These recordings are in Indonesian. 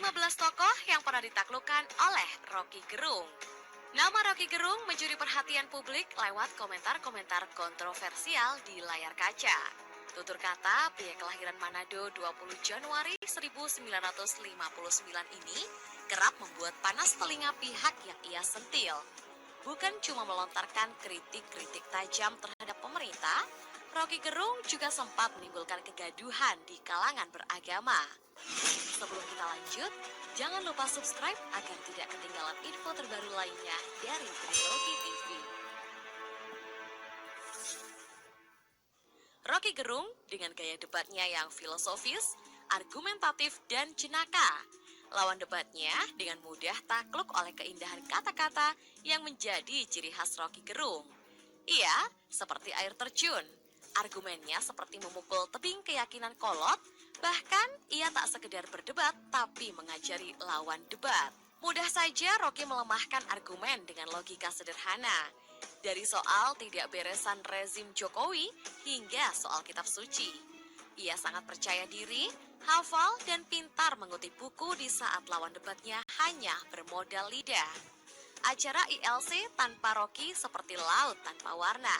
15 tokoh yang pernah ditaklukkan oleh Rocky Gerung. Nama Rocky Gerung mencuri perhatian publik lewat komentar-komentar kontroversial di layar kaca. Tutur kata pria kelahiran Manado 20 Januari 1959 ini kerap membuat panas telinga pihak yang ia sentil. Bukan cuma melontarkan kritik-kritik tajam terhadap pemerintah, Rocky Gerung juga sempat menimbulkan kegaduhan di kalangan beragama. Sebelum kita lanjut, jangan lupa subscribe agar tidak ketinggalan info terbaru lainnya dari Trilogi TV. Rocky Gerung dengan gaya debatnya yang filosofis, argumentatif, dan jenaka. Lawan debatnya dengan mudah takluk oleh keindahan kata-kata yang menjadi ciri khas Rocky Gerung. Ia seperti air terjun. Argumennya seperti memukul tebing keyakinan kolot, bahkan ia tak sekedar berdebat tapi mengajari lawan debat. Mudah saja Rocky melemahkan argumen dengan logika sederhana. Dari soal tidak beresan rezim Jokowi hingga soal kitab suci. Ia sangat percaya diri, hafal, dan pintar mengutip buku di saat lawan debatnya hanya bermodal lidah. Acara ILC tanpa Rocky seperti laut tanpa warna.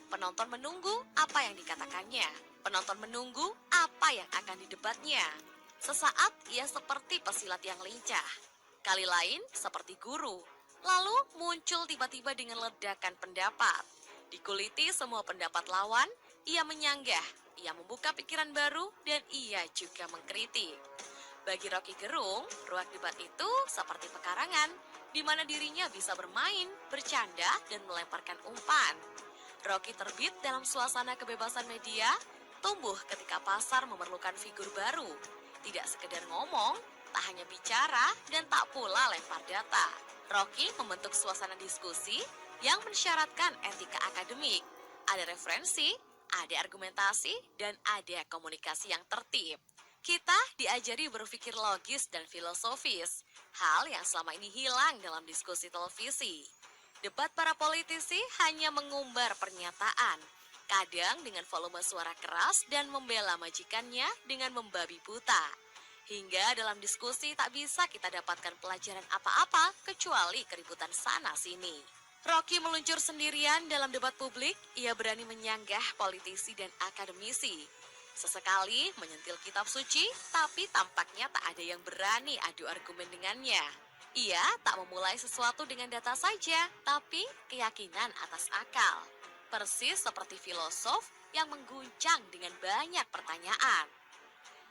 Penonton menunggu apa yang dikatakannya. Penonton menunggu apa yang akan didebatnya. Sesaat ia seperti pesilat yang lincah. Kali lain seperti guru. Lalu muncul tiba-tiba dengan ledakan pendapat. Dikuliti semua pendapat lawan, ia menyanggah, ia membuka pikiran baru, dan ia juga mengkritik. Bagi Rocky Gerung, ruang debat itu seperti pekarangan, di mana dirinya bisa bermain, bercanda, dan melemparkan umpan. Rocky terbit dalam suasana kebebasan media, tumbuh ketika pasar memerlukan figur baru. Tidak sekedar ngomong, tak hanya bicara, dan tak pula lempar data. Rocky membentuk suasana diskusi yang mensyaratkan etika akademik. Ada referensi, ada argumentasi, dan ada komunikasi yang tertib. Kita diajari berpikir logis dan filosofis, hal yang selama ini hilang dalam diskusi televisi. Debat para politisi hanya mengumbar pernyataan, kadang dengan volume suara keras dan membela majikannya dengan membabi buta. Hingga dalam diskusi tak bisa kita dapatkan pelajaran apa-apa kecuali keributan sana-sini. Rocky meluncur sendirian dalam debat publik, ia berani menyanggah politisi dan akademisi. Sesekali menyentil kitab suci, tapi tampaknya tak ada yang berani adu argumen dengannya. Ia tak memulai sesuatu dengan data saja, tapi keyakinan atas akal. Persis seperti filosof yang mengguncang dengan banyak pertanyaan.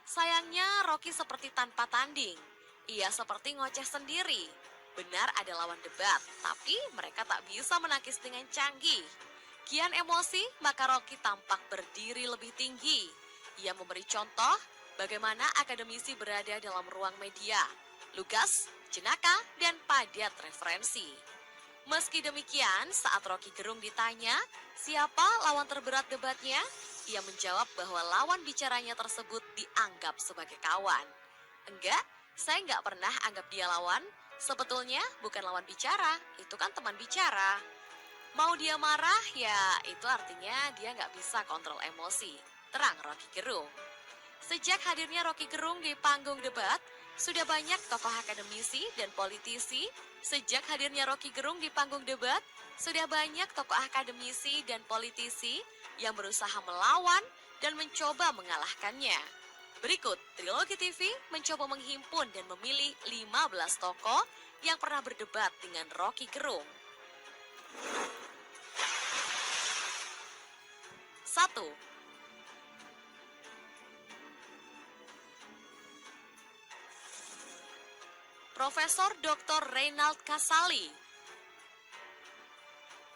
Sayangnya Rocky seperti tanpa tanding. Ia seperti ngoceh sendiri. Benar ada lawan debat, tapi mereka tak bisa menangkis dengan canggih. Kian emosi, maka Rocky tampak berdiri lebih tinggi. Ia memberi contoh bagaimana akademisi berada dalam ruang media. Lugas, jenaka, dan padat referensi. Meski demikian, saat Rocky Gerung ditanya, siapa lawan terberat debatnya? Ia menjawab bahwa lawan bicaranya tersebut dianggap sebagai kawan. Enggak, saya nggak pernah anggap dia lawan. Sebetulnya bukan lawan bicara, itu kan teman bicara. Mau dia marah, ya itu artinya dia nggak bisa kontrol emosi. Terang Rocky Gerung. Sejak hadirnya Rocky Gerung di panggung debat, sudah banyak tokoh akademisi dan politisi. Sejak hadirnya Rocky Gerung di panggung debat, sudah banyak tokoh akademisi dan politisi yang berusaha melawan dan mencoba mengalahkannya. Berikut, Trilogi TV mencoba menghimpun dan memilih 15 tokoh yang pernah berdebat dengan Rocky Gerung. 1. Profesor Dr. Reinald Kasali.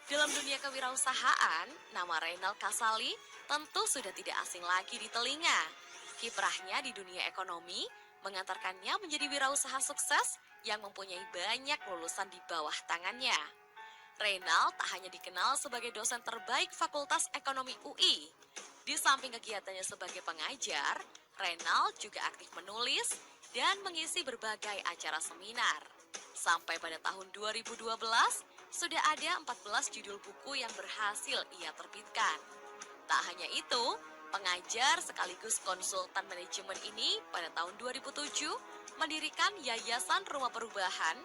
Dalam dunia kewirausahaan, nama Reinald Kasali tentu sudah tidak asing lagi di telinga. Kiprahnya di dunia ekonomi mengantarkannya menjadi wirausaha sukses yang mempunyai banyak lulusan di bawah tangannya. Reinald tak hanya dikenal sebagai dosen terbaik Fakultas Ekonomi UI. Di samping kegiatannya sebagai pengajar, Reinald juga aktif menulis dan mengisi berbagai acara seminar. Sampai pada tahun 2012, sudah ada 14 judul buku yang berhasil ia terbitkan. Tak hanya itu, pengajar sekaligus konsultan manajemen ini pada tahun 2007 mendirikan Yayasan Rumah Perubahan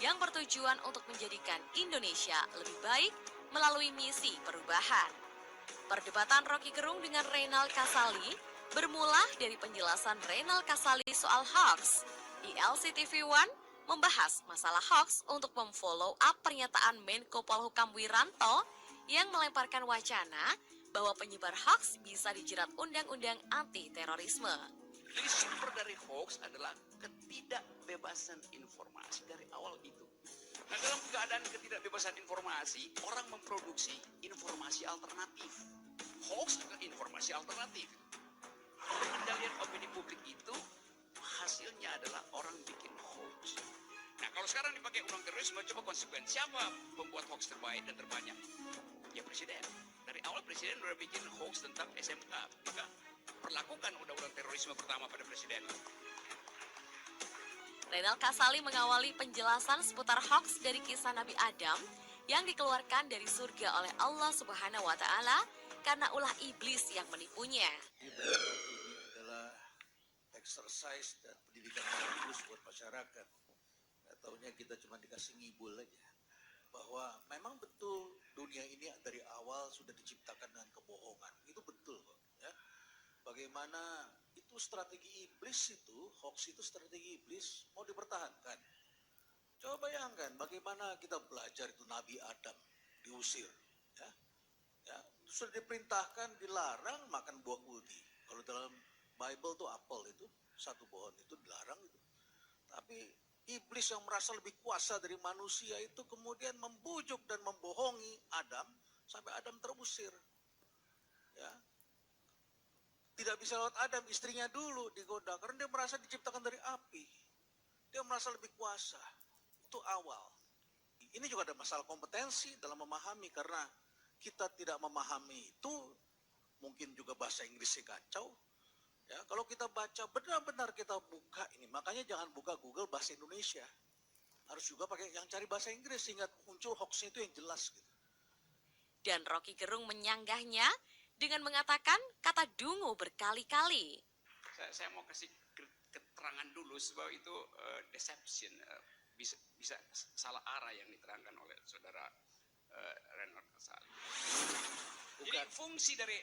yang bertujuan untuk menjadikan Indonesia lebih baik melalui misi perubahan. Perdebatan Rocky Gerung dengan Reynald Kasali bermula dari penjelasan Reynald Kasali soal hoax. ILC TV1 membahas masalah hoax untuk memfollow up pernyataan Menko Polhukam Wiranto yang melemparkan wacana bahwa penyebar hoax bisa dijerat undang-undang anti-terorisme. Jadi sumber dari hoax adalah ketidakbebasan informasi dari awal itu. Nah, dalam keadaan ketidakbebasan informasi, orang memproduksi informasi alternatif. Hoax adalah informasi alternatif. Pengendalian opini publik itu hasilnya adalah orang bikin hoax. Nah, kalau sekarang dipakai undang terorisme, coba konsekuensi siapa pembuat hoax terbaik dan terbanyak? Ya presiden. Dari awal presiden sudah bikin hoax tentang SMK, maka perlakukan undang-undang terorisme pertama pada presiden. Reynald Kasali mengawali penjelasan seputar hoax dari kisah Nabi Adam yang dikeluarkan dari surga oleh Allah Subhanahu wa Ta'ala karena ulah iblis yang menipunya. Ini adalah exercise dan pendidikan yang bagus buat masyarakat. Nggak taunya kita cuma dikasih ngibul aja. Bahwa memang betul dunia ini dari awal sudah diciptakan dengan kebohongan. Itu betul kok. Ya. Bagaimana itu strategi iblis itu, hoax itu strategi iblis mau dipertahankan. Coba bayangkan bagaimana kita belajar itu Nabi Adam diusir. Ya. Ya, sudah diperintahkan dilarang makan buah kuldi. Kalau dalam Bible tuh apel itu, satu pohon itu dilarang itu. Tapi iblis yang merasa lebih kuasa dari manusia itu kemudian membujuk dan membohongi Adam sampai Adam terusir. Ya. Tidak bisa lewat Adam, istrinya dulu digoda karena dia merasa diciptakan dari api. Dia merasa lebih kuasa. Itu awal. Ini juga ada masalah kompetensi dalam memahami karena kita tidak memahami itu, mungkin juga bahasa Inggrisnya kacau. Ya, kalau kita baca benar-benar kita buka ini, makanya jangan buka Google bahasa Indonesia. Harus juga pakai yang cari bahasa Inggris sehingga muncul hoaxnya itu yang jelas gitu. Dan Rocky Gerung menyanggahnya dengan mengatakan kata dungu berkali-kali. Saya mau kasih keterangan dulu sebab itu deception, bisa salah arah yang diterangkan oleh saudara Reynald Kasali. Jadi fungsi dari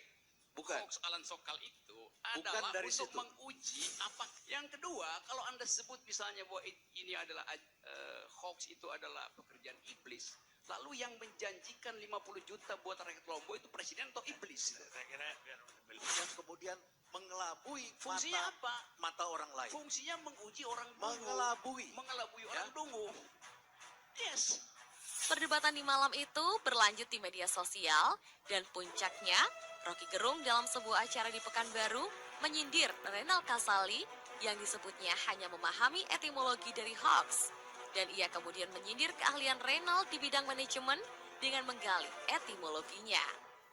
hoax Alan Sokal itu adalah dari untuk menguji apa. Yang kedua, kalau Anda sebut misalnya bahwa ini adalah hoax itu adalah pekerjaan iblis, lalu yang menjanjikan 50 juta buat rakyat Lombok itu presiden atau iblis? Saya kira yang kemudian mengelabui fungsinya mata orang lain. Fungsinya menguji orang dungu. Mengelabui orang dungu. Yes. Perdebatan di malam itu berlanjut di media sosial dan puncaknya Rocky Gerung dalam sebuah acara di Pekanbaru menyindir Reynald Kasali yang disebutnya hanya memahami etimologi dari hoax. Dan ia kemudian menyindir keahlian Reynald di bidang manajemen dengan menggali etimologinya.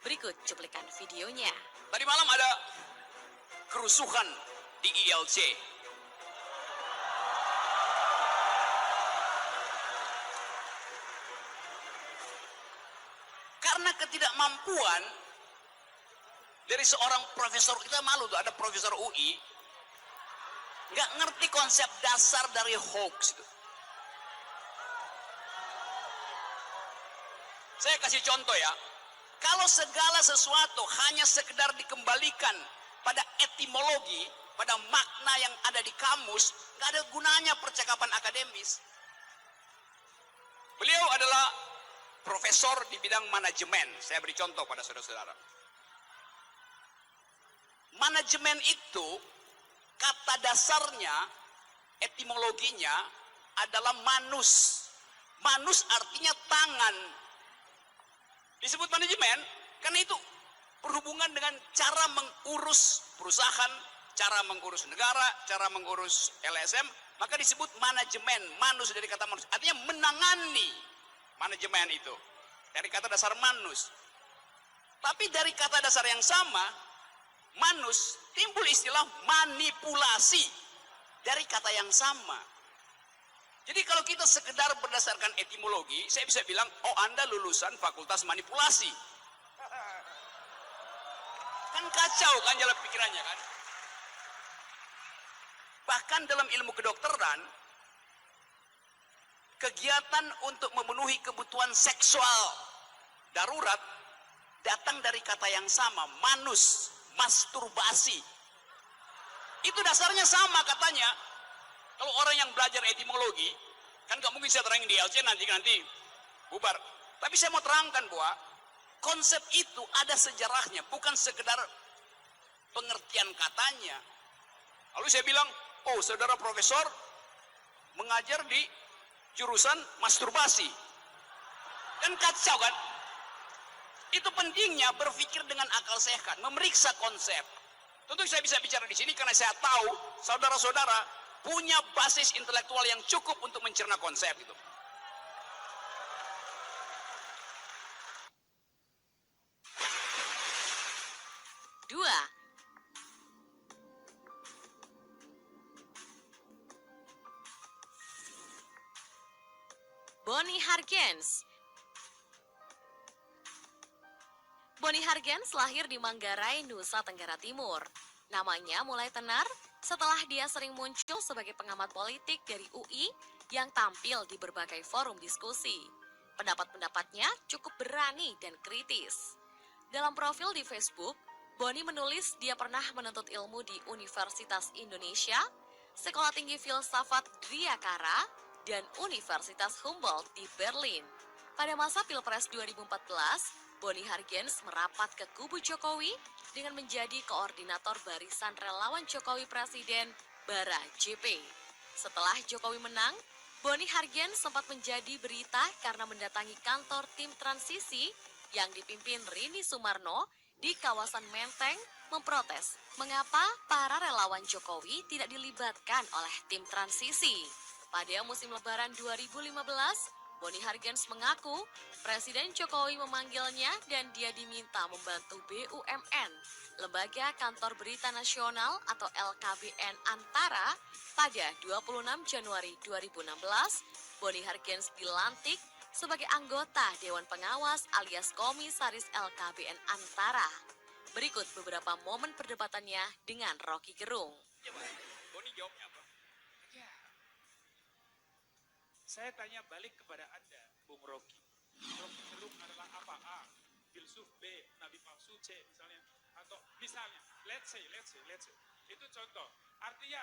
Berikut cuplikan videonya. Tadi malam ada kerusuhan di ILC. Karena ketidakmampuan dari seorang profesor, kita malu tuh ada profesor UI, nggak ngerti konsep dasar dari hoax. Saya kasih contoh ya, kalau segala sesuatu hanya sekedar dikembalikan pada etimologi, pada makna yang ada di kamus, nggak ada gunanya percakapan akademis. Beliau adalah profesor di bidang manajemen. Saya beri contoh pada saudara-saudara. Manajemen itu kata dasarnya, etimologinya adalah manus. Manus artinya tangan. Disebut manajemen karena itu berhubungan dengan cara mengurus perusahaan, cara mengurus negara, cara mengurus LSM, maka disebut manajemen. Manus dari kata manus, artinya menangani. Manajemen itu dari kata dasar manus. Tapi dari kata dasar yang sama, manus, timbul istilah manipulasi dari kata yang sama. Jadi kalau kita sekedar berdasarkan etimologi, saya bisa bilang, oh Anda lulusan fakultas manipulasi. Kan kacau kan jalan pikirannya kan. Bahkan dalam ilmu kedokteran, kegiatan untuk memenuhi kebutuhan seksual darurat datang dari kata yang sama, manus, masturbasi. Itu dasarnya sama katanya. Kalau orang yang belajar etimologi, kan gak mungkin saya terangin di LC nanti bubar. Tapi saya mau terangkan bahwa konsep itu ada sejarahnya, bukan sekedar pengertian katanya. Lalu saya bilang, oh saudara profesor mengajar di jurusan masturbasi. Kan kacau kan? Itu pentingnya berpikir dengan akal sehat, memeriksa konsep. Tentu saya bisa bicara di sini karena saya tahu saudara-saudara punya basis intelektual yang cukup untuk mencerna konsep itu. Dua, Bonnie Hargens. Bonnie Hargens lahir di Manggarai, Nusa Tenggara Timur. Namanya mulai tenar setelah dia sering muncul sebagai pengamat politik dari UI yang tampil di berbagai forum diskusi. Pendapat-pendapatnya cukup berani dan kritis. Dalam profil di Facebook, Bonnie menulis dia pernah menuntut ilmu di Universitas Indonesia, Sekolah Tinggi Filsafat Driyakara, dan Universitas Humboldt di Berlin. Pada masa Pilpres 2014, Bonnie Hargens merapat ke kubu Jokowi dengan menjadi koordinator barisan relawan Jokowi Presiden Bara JP. Setelah Jokowi menang, Bonnie Hargens sempat menjadi berita karena mendatangi kantor tim transisi yang dipimpin Rini Sumarno di kawasan Menteng memprotes mengapa para relawan Jokowi tidak dilibatkan oleh tim transisi. Pada musim lebaran 2015, Bonnie Hargens mengaku Presiden Jokowi memanggilnya dan dia diminta membantu BUMN, Lembaga Kantor Berita Nasional atau LKBN Antara. Pada 26 Januari 2016, Bonnie Hargens dilantik sebagai anggota Dewan Pengawas alias Komisaris LKBN Antara. Berikut beberapa momen perdebatannya dengan Rocky Gerung. Bonnie jawabnya apa? Ya, saya tanya balik kepada Anda, Bung Rocky. Rocky Gerung adalah apa? A, filsuf, B, nabi palsu, C misalnya. Atau misalnya, let's say. Itu contoh. Artinya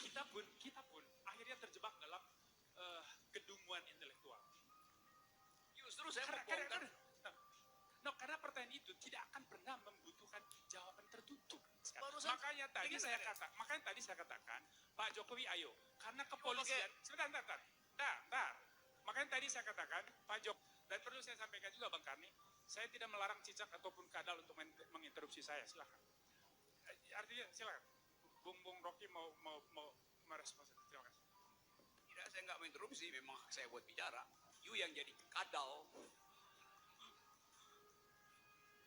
kita pun akhirnya terjebak dalam kedunguan intelektual. Justru saya membongkar. Karena pertanyaan itu tidak akan pernah membutuhkan jawaban tertutup. Barusan Makanya tadi saya katakan, Pak Jokowi ayo, karena kepolisian. Sebentar. Makanya tadi saya katakan, Pak Jokowi, dan perlu saya sampaikan juga Bang Karni, saya tidak melarang Cicak ataupun Kadal untuk menginterupsi saya, silakan. Artinya silakan. Bung Rocky mau merespons itu, terima kasih. Tidak, saya nggak menginterupsi, memang hak saya buat bicara. You yang jadi kadal.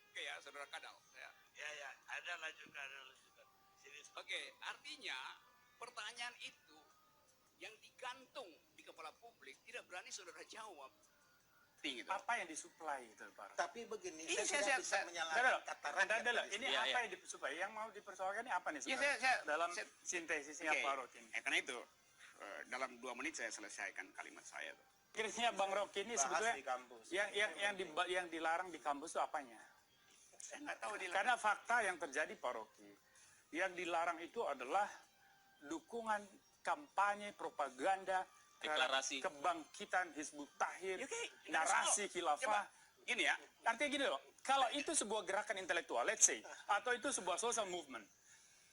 Oke ya, saudara kadal. Ya, ada lanjutkan. Oke, artinya pertanyaan itu yang digantung di kepala publik tidak berani saudara jawab. Gitu. Apa yang disuplai itu, Pak? Tapi begini, Ini saya tidak bisa menyalahkan kata rakyat. Ini Ya, apa yang disuplai? Yang mau dipersoalkan ini apa nih? Ya, dalam sintesisnya Oke. Pak Rocky ini. Karena itu dalam 2 menit saya selesaikan kalimat saya tuh. Akhirnya Bang Rocky ini Bahas sebetulnya di kampus. yang dilarang di kampus itu apanya? Saya nggak tahu di Karena fakta yang terjadi Pak Rocky, yang dilarang itu adalah dukungan kampanye propaganda Deklarasi. kebangkitan Hizbut Tahrir, Ya, oke. narasi khilafah. Gini ya, Artinya gini loh, kalau itu sebuah gerakan intelektual, let's say, atau itu sebuah social movement,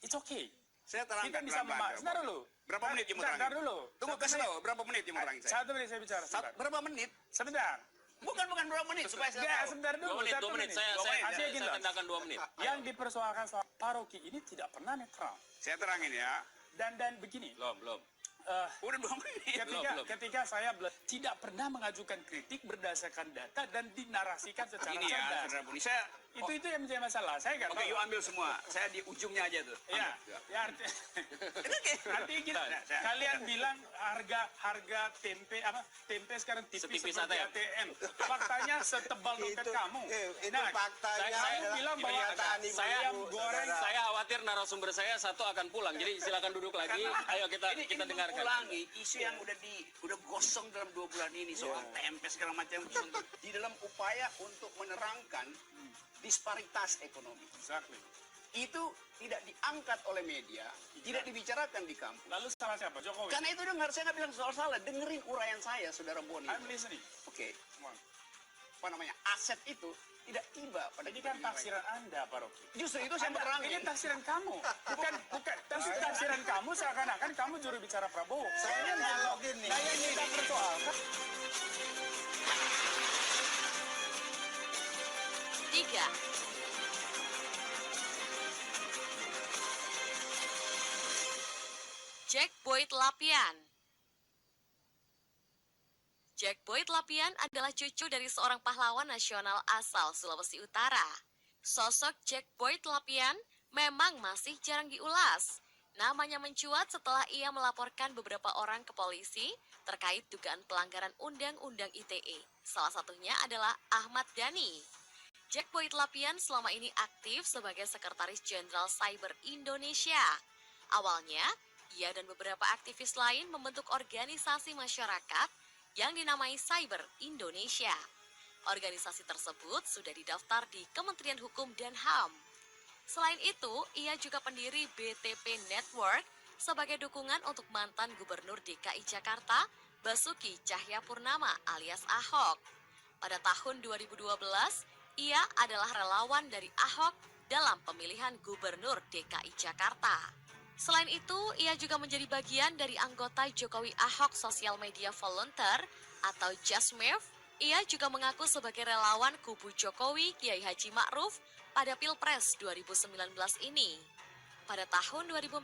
it's okay. saya Kita terangkan bisa pelan-pelan. sebentar dulu. Berapa menit yang mau Sebentar terangin? dulu. Tunggu, kasih tahu berapa menit yang mau terangin saya? 1 menit saya bicara. Sebentar. Berapa menit? Sebentar. Bukan berapa menit supaya saya Enggak, tahu. sebentar dulu. 2 menit, 1 2 menit. menit. Saya Artinya gini loh, tendangkan 2 menit. yang dipersoalkan soal paroki ini tidak pernah netral. Saya terangin ya. Dan begini, Belum. Udah 2 menit. Belum. ketika saya tidak pernah mengajukan kritik berdasarkan data dan dinarasikan secara Ini ya, cerdas. saudara Buni. Saya Itu yang menjadi masalah. Saya nggak Oke, tahu. yuk ambil semua. Saya di ujungnya aja tuh. Ya, Ambil. ya artinya gila, kalian bilang harga tempe sekarang tipis Setipis seperti ATM. Faktanya setebal dompet kamu. Itu faktanya saya adalah bilang bahwa kenyataan ibu. ayam goreng Saya khawatir narasumber saya satu akan pulang. Jadi silakan duduk lagi. Ayo kita dengarkan. mengulangi isu yang udah gosong dalam 2 bulan ini soal tempe segala macam di dalam upaya untuk menerangkan disparitas ekonomi. Exactly. Itu tidak diangkat oleh media, tidak dibicarakan di kampus. Lalu salah siapa? Jokowi. Karena itu dengar, saya nggak bilang soal salah, dengerin uraian saya, Saudara Boni. I'm listening. Oke, Come on. apa namanya, aset itu tidak tiba pada Ini kan tafsiran Anda, Pak Rocky. Justru itu saya menerangin. Ini tafsiran kamu, bukan tafsiran kamu seakan-akan kamu juru bicara Prabowo. Saya dialogin nih. Saya tidak persoalkan. 3. Jack Boyd Lapian. Jack Boyd Lapian adalah cucu dari seorang pahlawan nasional asal Sulawesi Utara. Sosok Jack Boyd Lapian memang masih jarang diulas. Namanya mencuat setelah ia melaporkan beberapa orang ke polisi terkait dugaan pelanggaran Undang-Undang ITE. Salah satunya adalah Ahmad Dhani. Jack Boyd Lapian selama ini aktif sebagai Sekretaris Jenderal Cyber Indonesia. Awalnya, ia dan beberapa aktivis lain membentuk organisasi masyarakat yang dinamai Cyber Indonesia. Organisasi tersebut sudah didaftar di Kementerian Hukum dan HAM. Selain itu, ia juga pendiri BTP Network sebagai dukungan untuk mantan Gubernur DKI Jakarta, Basuki Cahayapurnama alias Ahok. Pada tahun 2012, ia adalah relawan dari Ahok dalam pemilihan Gubernur DKI Jakarta. Selain itu, ia juga menjadi bagian dari anggota Jokowi Ahok Social Media Volunteer atau JASMEV. Ia juga mengaku sebagai relawan kubu Jokowi Kiai Haji Ma'ruf pada Pilpres 2019 ini. Pada tahun 2014,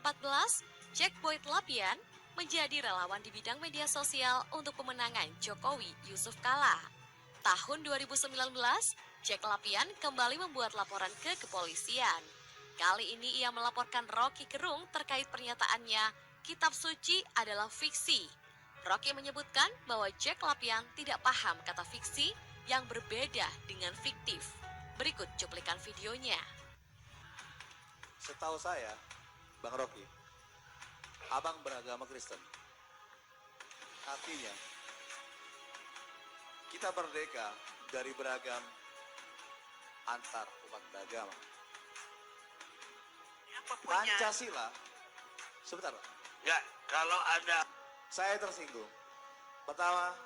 Jack Boyd Lapian menjadi relawan di bidang media sosial untuk pemenangan Jokowi Yusuf Kala. Tahun 2019, Jack Lapian kembali membuat laporan ke kepolisian. Kali ini ia melaporkan Rocky Gerung terkait pernyataannya, kitab suci adalah fiksi. Rocky menyebutkan bahwa Jack Lapian tidak paham kata fiksi yang berbeda dengan fiktif. Berikut cuplikan videonya. Setahu saya, Bang Rocky, abang beragama Kristen. Artinya, kita merdeka dari beragam antar umat beragama. Apa punya? Pancasila, sebentar Pak, Ya, kalau ada saya tersinggung. Pertama,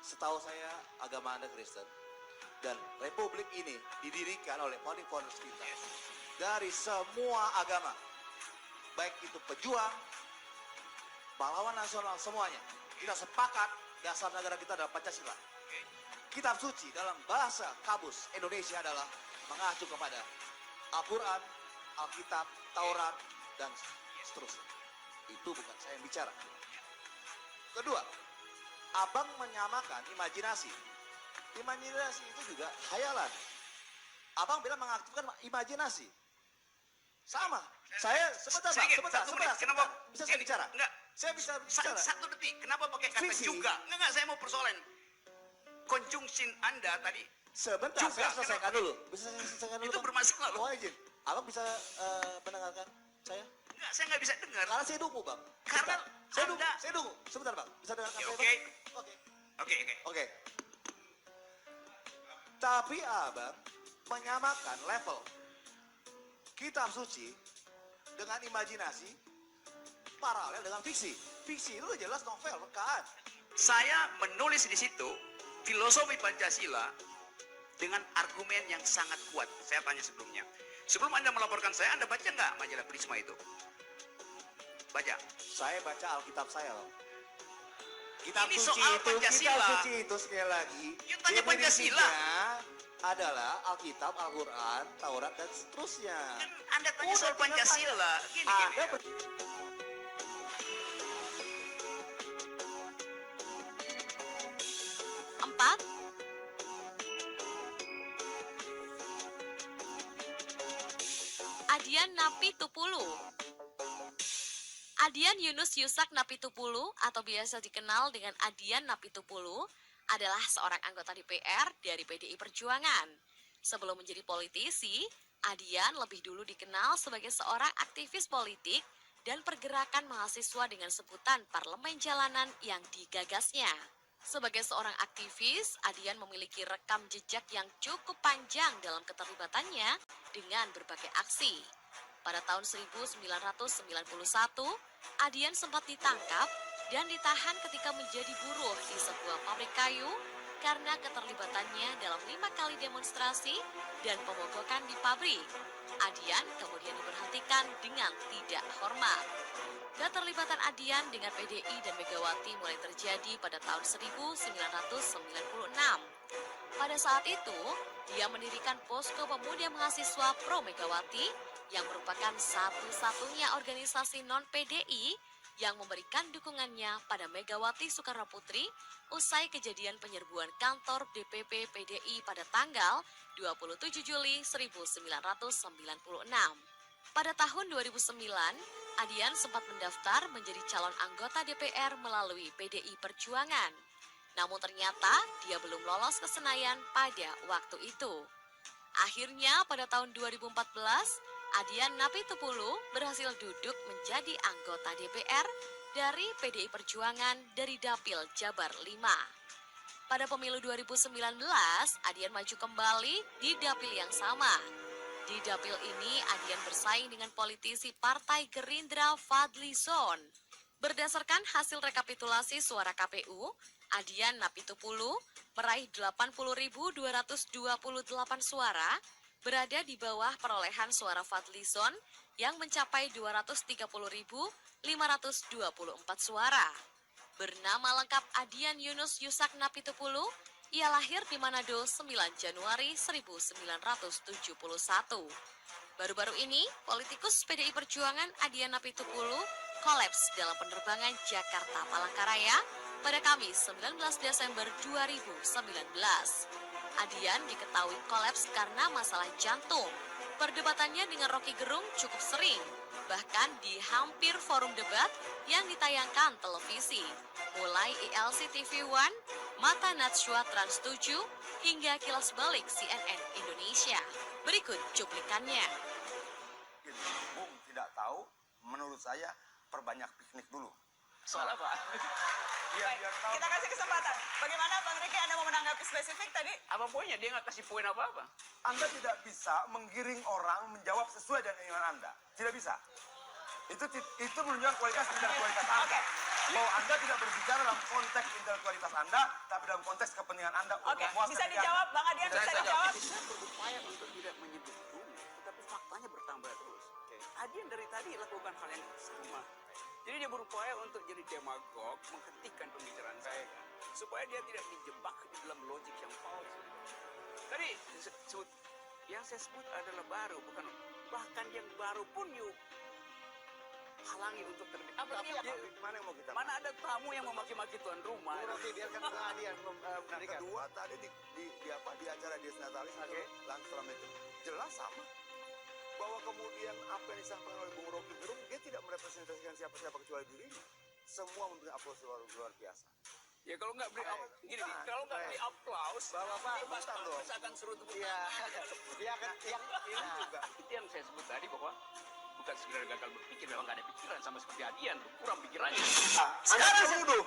setahu saya agama Anda Kristen. Dan republik ini didirikan oleh founding fathers kita. Dari semua agama. Baik itu pejuang, pahlawan nasional, semuanya. Kita sepakat dasar negara kita adalah Pancasila. Kitab suci dalam bahasa kabus Indonesia adalah mengacu kepada Al-Quran, Alkitab, Taurat, dan seterusnya. Itu bukan saya yang bicara. Kedua, abang menyamakan imajinasi. Imajinasi itu juga hayalan. Abang bilang mengaktifkan imajinasi. Sama. Saya sebentar, Pak, Sedikit, sebentar. satu menit. Kenapa? Bisa saya bicara? Enggak. Saya bisa bicara. Satu detik. Kenapa pakai kata Fiksi. juga? Enggak, saya mau persoalan. Konjungsin Anda tadi Sebentar, juga. saya selesaikan dulu. Bisa saya selesaikan dulu, Itu Bang? bermasalah loh. Mohon izin. Abang bisa mendengarkan saya? Enggak, saya nggak bisa dengar. Karena saya dukung, Bang. Karena Sebentar. Saya dukung, Anda- saya dukung. Sebentar, Bang. Bisa dengarkan Ya, saya, oke. Bang? Oke. Oke. Oke. Tapi abang menyamakan level kitab suci dengan imajinasi paralel dengan fiksi. Fiksi itu jelas novel, rekaan. Saya menulis di situ filosofi Pancasila dengan argumen yang sangat kuat. Saya tanya sebelumnya. Sebelum Anda melaporkan saya, Anda baca nggak majalah Prisma itu? Baca. Saya baca Alkitab saya, Bang. Kitab Ini suci soal itu, Pancasila. kitab suci itu sekali lagi. Ya, tanya definisinya Pancasila. adalah Alkitab, Al-Quran, Taurat, dan seterusnya. Kan Anda tanya Udah, soal tinggal Pancasila. tanya. Gini. Anda ya. ber- 4. Adian Napi Tupulu. Adian Yunus Yusak Napitupulu atau biasa dikenal dengan Adian Napitupulu adalah seorang anggota DPR dari PDI Perjuangan. Sebelum menjadi politisi, Adian lebih dulu dikenal sebagai seorang aktivis politik dan pergerakan mahasiswa dengan sebutan parlemen jalanan yang digagasnya. Sebagai seorang aktivis, Adian memiliki rekam jejak yang cukup panjang dalam keterlibatannya dengan berbagai aksi. Pada tahun 1991, Adian sempat ditangkap dan ditahan ketika menjadi buruh di sebuah pabrik kayu karena keterlibatannya dalam 5 kali demonstrasi dan pemogokan di pabrik. Adian kemudian diberhentikan dengan tidak hormat. Keterlibatan Adian dengan PDI dan Megawati mulai terjadi pada tahun 1996. Pada saat itu, dia mendirikan Posko Pemuda Mahasiswa Pro Megawati yang merupakan satu-satunya organisasi non-PDI yang memberikan dukungannya pada Megawati Soekarnoputri usai kejadian penyerbuan kantor DPP PDI pada tanggal 27 Juli 1996. Pada tahun 2009, Adian sempat mendaftar menjadi calon anggota DPR melalui PDI Perjuangan. Namun ternyata dia belum lolos ke Senayan pada waktu itu. Akhirnya pada tahun 2014, Adian Napitupulu berhasil duduk menjadi anggota DPR dari PDI Perjuangan dari Dapil Jabar 5. Pada pemilu 2019, Adian maju kembali di Dapil yang sama. Di Dapil ini, Adian bersaing dengan politisi Partai Gerindra Fadly Zon. Berdasarkan hasil rekapitulasi suara KPU, Adian Napitupulu meraih 80.228 suara, berada di bawah perolehan suara Fadly Zon yang mencapai 230.524 suara. Bernama lengkap Adian Yunus Yusak Napitupulu, ia lahir di Manado 9 Januari 1971. Baru-baru ini, politikus PDI Perjuangan Adian Napitupulu kolaps dalam penerbangan Jakarta-Palangkaraya pada Kamis 19 Desember 2019. Adian diketahui kolaps karena masalah jantung. Perdebatannya dengan Rocky Gerung cukup sering, bahkan di hampir forum debat yang ditayangkan televisi, mulai ILC TV One, Mata Najwa Trans 7, hingga Kilas Balik CNN Indonesia. Berikut cuplikannya. Bung tidak tahu, menurut saya perbanyak piknik dulu. Soal apa? Biar tahu. Kita kasih kesempatan. Bagaimana Bang Riki Anda mau menanggapi spesifik tadi? Apa poinnya? Dia nggak kasih poin apa-apa. Anda tidak bisa menggiring orang menjawab sesuai dengan keinginan Anda. Tidak bisa. Itu menunjukkan kualitas intelektualitas Anda. Oke. Bahwa Anda tidak berbicara dalam konteks intelektualitas Anda, tapi dalam konteks kepentingan Anda. Oke, untuk memuaskan bisa diri dijawab Anda. Bang Adian, bisa Saya dijawab. Saya berupaya untuk tidak menyebut dulu, tetapi faktanya bertambah terus. Adian dari tadi lakukan hal yang sama. Jadi dia berupaya untuk jadi demagog, menghentikan pembicaraan saya, supaya dia tidak dijebak di dalam logik yang palsu. Tadi yang saya sebut adalah baru, bukan bahkan yang baru pun you halangi untuk terbit. Mana yang mau kita? Mana ada tamu yang memaki-maki tuan rumah? Oke, biarkan Bang Adian memberikan. Kedua tadi di acara Dies Natalis itu langsung itu jelas sama bahwa kemudian apa yang disampaikan oleh Bung Rocky Gerung, dia tidak merepresentasikan siapa-siapa kecuali dirinya. Semua memberi aplaus luar biasa. Ya kalau nggak beri gini, kalau nggak beri aplaus, Bapak akan suruh tepuk Iya, tangan. dia kan yang ini juga. Itu yang saya sebut tadi bahwa bukan sekedar gagal berpikir, memang nggak ada pikiran sama seperti Adian, kurang pikirannya. Sekarang saya tuduh.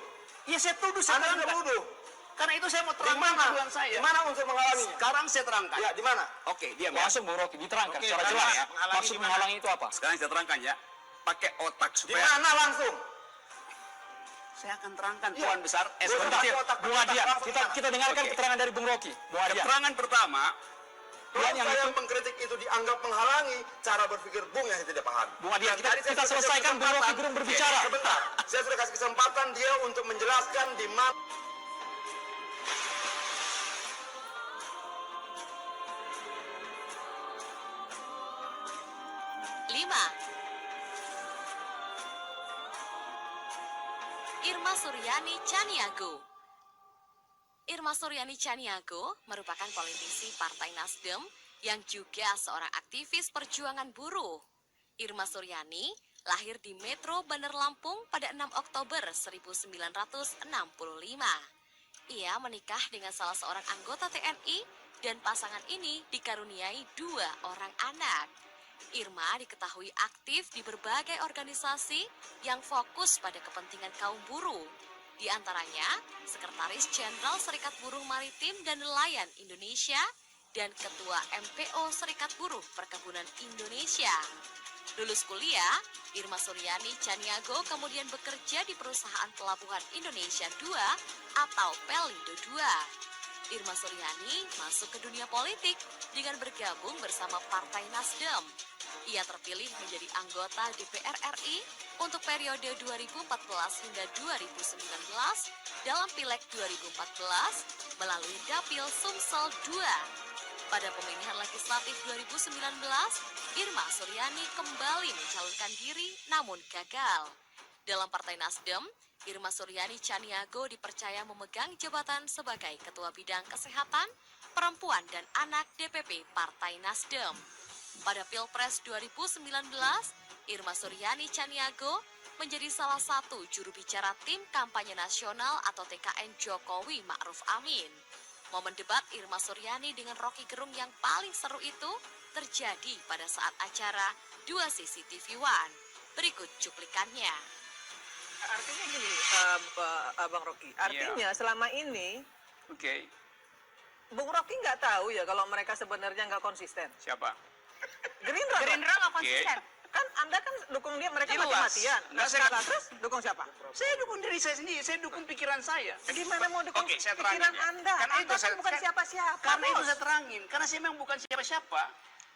Iya saya tuduh, Anda nggak tuduh. karena itu saya mau Di terangkan mana? tuduhan saya. Di mana unsur menghalanginya? Sekarang saya terangkan. Ya, di mana? Oke, diam ya. Masuk Bung Rocky, diterangkan Oke, secara karena jelas. menghalangi Maksud gimana? menghalangi itu apa? Sekarang saya terangkan ya. Pakai otak Di supaya mana langsung? saya akan terangkan Iya. Tuan Besar. Sebentar, Bung Adian, kita dengarkan Oke. keterangan dari Bung Rocky. Bung Adian. Keterangan pertama, Kalau saya mengkritik itu dianggap menghalangi cara berpikir Bung yang saya tidak paham. Bung Adian, Tadi saya kita sudah kasih selesaikan Bung Rocky kesempatan. Gerung berbicara. Sebentar, saya sudah kasih kesempatan dia untuk menjelaskan di mana. 5. Irma Suryani Caniago. Irma Suryani Caniago merupakan politisi Partai Nasdem yang juga seorang aktivis perjuangan buruh. Irma Suryani Lahir di Metro Bandar Lampung pada 6 Oktober 1965. Ia menikah dengan salah seorang anggota TNI dan pasangan ini dikaruniai 2 orang anak. Irma diketahui aktif di berbagai organisasi yang fokus pada kepentingan kaum buruh. Di antaranya, Sekretaris Jenderal Serikat Buruh Maritim dan Nelayan Indonesia dan Ketua MPO Serikat Buruh Perkebunan Indonesia. Lulus kuliah, Irma Suryani Caniago kemudian bekerja di perusahaan Pelabuhan Indonesia II atau Pelindo II. Irma Suryani masuk ke dunia politik dengan bergabung bersama Partai Nasdem. Ia terpilih menjadi anggota DPR RI untuk periode 2014 hingga 2019 dalam Pileg 2014 melalui Dapil Sumsel II. Pada pemilihan legislatif 2019, Irma Suryani kembali mencalonkan diri namun gagal. Dalam Partai Nasdem, Irma Suryani Caniago dipercaya memegang jabatan sebagai Ketua Bidang Kesehatan, Perempuan dan Anak DPP Partai Nasdem. Pada Pilpres 2019, Irma Suryani Caniago menjadi salah satu juru bicara tim kampanye nasional atau TKN Jokowi Ma'ruf Amin. Momen debat Irma Suryani dengan Rocky Gerung yang paling seru itu terjadi pada saat acara 2 Sisi TV One. Berikut cuplikannya. Artinya gini, Bang Rocky. Artinya selama ini, Oke. Bung Rocky nggak tahu ya kalau mereka sebenarnya nggak konsisten. Siapa? Gerindra. Gerindra nggak konsisten. Kan Anda kan dukung dia, mereka Jelas. mati-matian. Nah, saya- Terus dukung siapa? Saya dukung diri saya sendiri, saya dukung pikiran saya. Gimana mau dukung Oke, saya terangin pikiran ya. Anda? Karena Anda itu kan saya- bukan saya- siapa-siapa. Karena itu Bos. saya terangin, karena saya memang bukan siapa-siapa.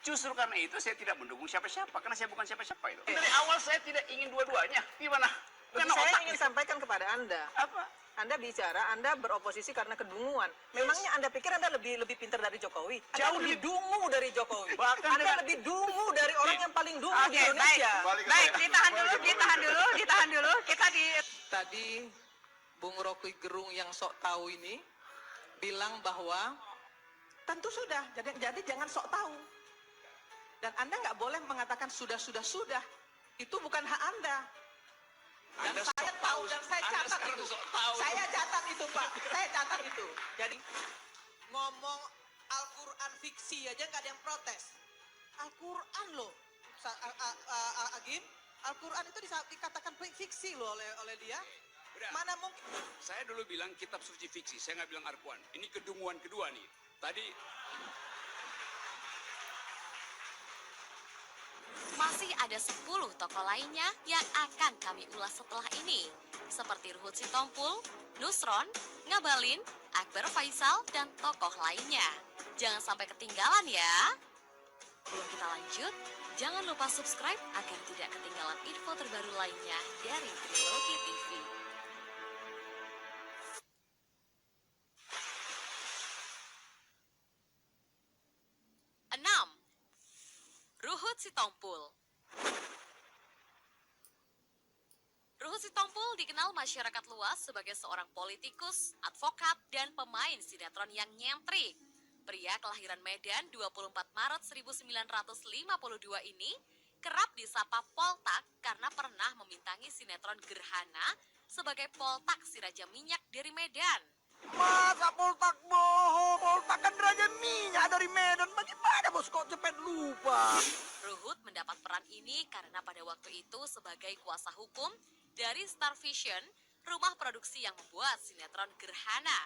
Justru karena itu saya tidak mendukung siapa-siapa, karena saya bukan siapa-siapa itu. Dari awal saya tidak ingin dua-duanya. Gimana? Karena Saya otak ingin sampaikan kepada Anda. apa? Anda bicara, Anda beroposisi karena kedunguan. Memangnya Anda pikir Anda lebih pintar dari Jokowi? Anda Jauh lebih dungu dari Jokowi. Bahkan Anda dengan- lebih dungu dari orang yang paling dungu di Oke, Indonesia. Baik, ditahan dulu. Kita di Tadi Bung Rocky Gerung yang sok tahu ini bilang bahwa tentu sudah, jadi jangan sok tahu. Dan Anda nggak boleh mengatakan sudah. Itu bukan hak Anda. Dan Anda saya sok tahu tahu. dan saya Anda catat sekarang itu. sok tahu. Saya catat itu, Pak. Saya catat itu. Jadi ngomong Al-Quran fiksi aja nggak ada yang protes. Al-Quran loh, Agim. Al-Quran itu dikatakan fiksi loh oleh dia. Udah. Mana mungkin? Saya dulu bilang kitab suci fiksi, saya nggak bilang Al-Quran. Ini kedunguan kedua nih. Tadi Masih ada 10 tokoh lainnya yang akan kami ulas setelah ini. Seperti Ruhut Sitompul, Nusron, Ngabalin, Akbar Faisal, dan tokoh lainnya. Jangan sampai ketinggalan ya. Sebelum kita lanjut, jangan lupa subscribe agar tidak ketinggalan info terbaru lainnya dari Trilogi TV. Enam, Ruhut Sitompul. Ruhut Sitompul dikenal masyarakat luas sebagai seorang politikus, advokat, dan pemain sinetron yang nyentrik. Pria kelahiran Medan 24 Maret 1952 ini kerap disapa Poltak karena pernah membintangi sinetron Gerhana sebagai Poltak si Raja Minyak dari Medan. Masa Poltak bohong? Poltak kan Raja Minyak dari Medan. Bagaimana bos kok cepet lupa? Ruhut mendapat peran ini karena pada waktu itu sebagai kuasa hukum dari Star Vision, rumah produksi yang membuat sinetron Gerhana.